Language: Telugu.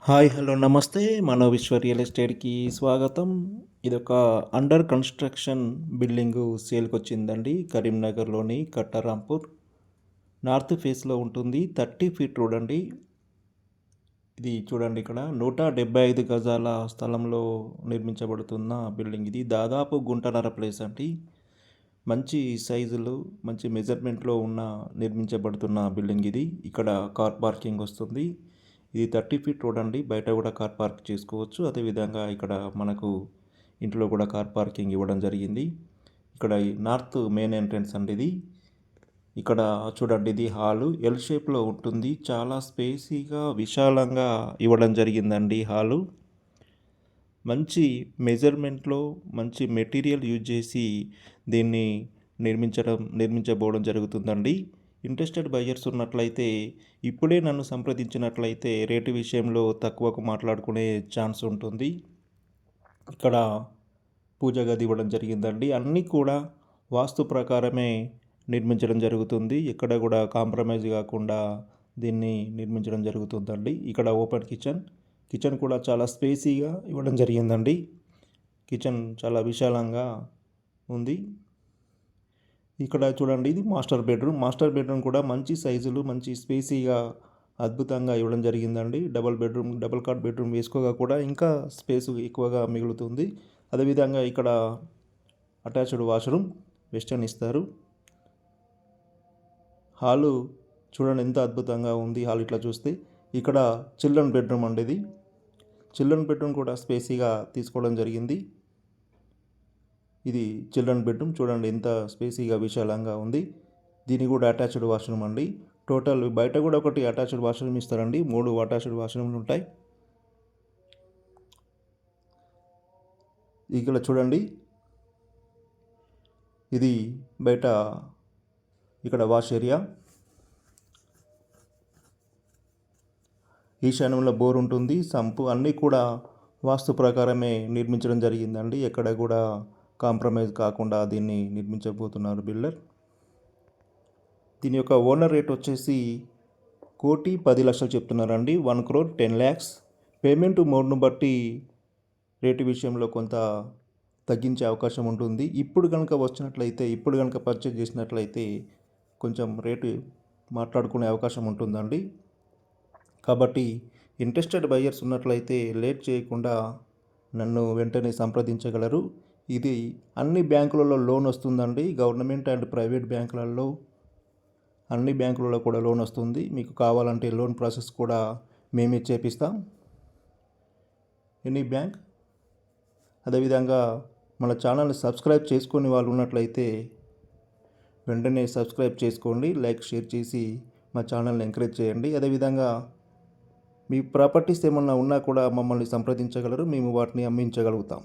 హాయ్ హలో నమస్తే మన విశ్వ రియల్ ఎస్టేట్కి స్వాగతం. ఇదొక అండర్ కన్స్ట్రక్షన్ బిల్డింగు సేల్కి వచ్చిందండి. కరీంనగర్లోని కట్టరాంపూర్ నార్త్ ఫేస్లో ఉంటుంది. 30 ఫీట్ రోడ్ అండి. ఇది చూడండి, ఇక్కడ 175 గజాల స్థలంలో నిర్మించబడుతున్న బిల్డింగ్. ఇది దాదాపు గుంటన్నర ప్లేస్ అండి. మంచి సైజులు, మంచి మెజర్మెంట్లో నిర్మించబడుతున్న బిల్డింగ్ ఇది. ఇక్కడ కార్ పార్కింగ్ వస్తుంది. ఇది 30 ఫీట్ రోడ్ అండి. బయట కూడా కార్ పార్క్ చేసుకోవచ్చు. అదేవిధంగా ఇక్కడ మనకు ఇంట్లో కూడా కార్ పార్కింగ్ ఇవ్వడం జరిగింది. ఇక్కడ నార్త్ మెయిన్ ఎంట్రన్స్ అండి ఇది. ఇక్కడ చూడండి, ఇది హాలు ఎల్ షేప్లో ఉంటుంది. చాలా స్పేసీగా విశాలంగా ఇవ్వడం జరిగిందండి హాలు. మంచి మెజర్మెంట్లో మంచి మెటీరియల్ యూజ్ చేసి దీన్ని నిర్మించబోవడం జరుగుతుందండి. ఇంట్రెస్టెడ్ బయ్యర్స్ ఉన్నట్లయితే ఇప్పుడే నన్ను సంప్రదించినట్లయితే రేటు విషయంలో తక్కువకు మాట్లాడుకునే ఛాన్స్ ఉంటుంది. ఇక్కడ పూజ గది ఇవ్వడం జరిగిందండి. అన్నీ కూడా వాస్తు ప్రకారమే నిర్మించడం జరుగుతుంది. ఎక్కడ కూడా కాంప్రమైజ్ కాకుండా దీన్ని నిర్మించడం జరుగుతుందండి. ఇక్కడ ఓపెన్ కిచెన్ కూడా చాలా స్పేసీగా ఇవ్వడం జరిగిందండి. కిచెన్ చాలా విశాలంగా ఉంది. ఇక్కడ చూడండి, ఇది మాస్టర్ బెడ్రూమ్ కూడా మంచి సైజులు, మంచి స్పేసీగా అద్భుతంగా ఇవ్వడం జరిగిందండి. డబల్ కాట్ బెడ్రూమ్ వేసుకోగా కూడా ఇంకా స్పేస్ ఎక్కువగా మిగులుతుంది. అదేవిధంగా ఇక్కడ అటాచ్డ్ వాష్రూమ్ వెస్టర్న్ ఇస్తారు. హాలు చూడండి ఎంత అద్భుతంగా ఉంది. హాల్ ఇట్లా చూస్తే ఇక్కడ చిల్డ్రన్ బెడ్రూమ్ అండి. ఇది చిల్డ్రన్ బెడ్రూమ్ కూడా స్పేసీగా తీసుకోవడం జరిగింది. ఇది చిల్డ్రన్ బెడ్రూమ్ చూడండి ఎంత స్పేసీగా విశాలంగా ఉంది. దీని కూడా అటాచ్డ్ వాష్రూమ్ అండి. టోటల్ బయట కూడా ఒకటి అటాచ్డ్ వాష్రూమ్ ఇస్తారండి. 3 అటాచ్డ్ వాష్రూమ్లు ఉంటాయి. ఇక్కడ చూడండి, ఇది బయట ఇక్కడ వాష్ ఏరియా. ఈశాన్యంలో బోర్ ఉంటుంది. సంపు అన్నీ కూడా వాస్తు ప్రకారమే నిర్మించడం జరిగిందండి. ఎక్కడ కూడా కాంప్రమైజ్ కాకుండా దీన్ని నిర్మించబోతున్నారు బిల్డర్. దీని యొక్క ఓనర్ రేట్ వచ్చేసి 1,10,00,000 చెప్తున్నారండి. 1,10,00,000. పేమెంట్ మోడ్ను బట్టి రేటు విషయంలో కొంత తగ్గించే అవకాశం ఉంటుంది. ఇప్పుడు కనుక పర్చేజ్ చేసినట్లయితే కొంచెం రేటు మాట్లాడుకునే అవకాశం ఉంటుందండి. కాబట్టి ఇంట్రెస్టెడ్ బయ్యర్స్ ఉన్నట్లయితే లేట్ చేయకుండా నన్ను వెంటనే సంప్రదించగలరు. ఇది అన్ని బ్యాంకులలో లోన్ వస్తుందండి. గవర్నమెంట్ అండ్ ప్రైవేట్ బ్యాంకులలో అన్ని బ్యాంకులలో కూడా లోన్ వస్తుంది. మీకు కావాలంటే లోన్ ప్రాసెస్ కూడా మేమే చేపిస్తాం, ఎనీ బ్యాంక్. అదేవిధంగా మన ఛానల్ని సబ్స్క్రైబ్ చేసుకుని వాళ్ళు ఉన్నట్లయితే వెంటనే సబ్స్క్రైబ్ చేసుకోండి. లైక్, షేర్ చేసి మా ఛానల్ని ఎంకరేజ్ చేయండి. అదేవిధంగా మీ ప్రాపర్టీస్ ఏమన్నా ఉన్నా కూడా మమ్మల్ని సంప్రదించగలరు. మేము వాటిని అమ్మించగలుగుతాం.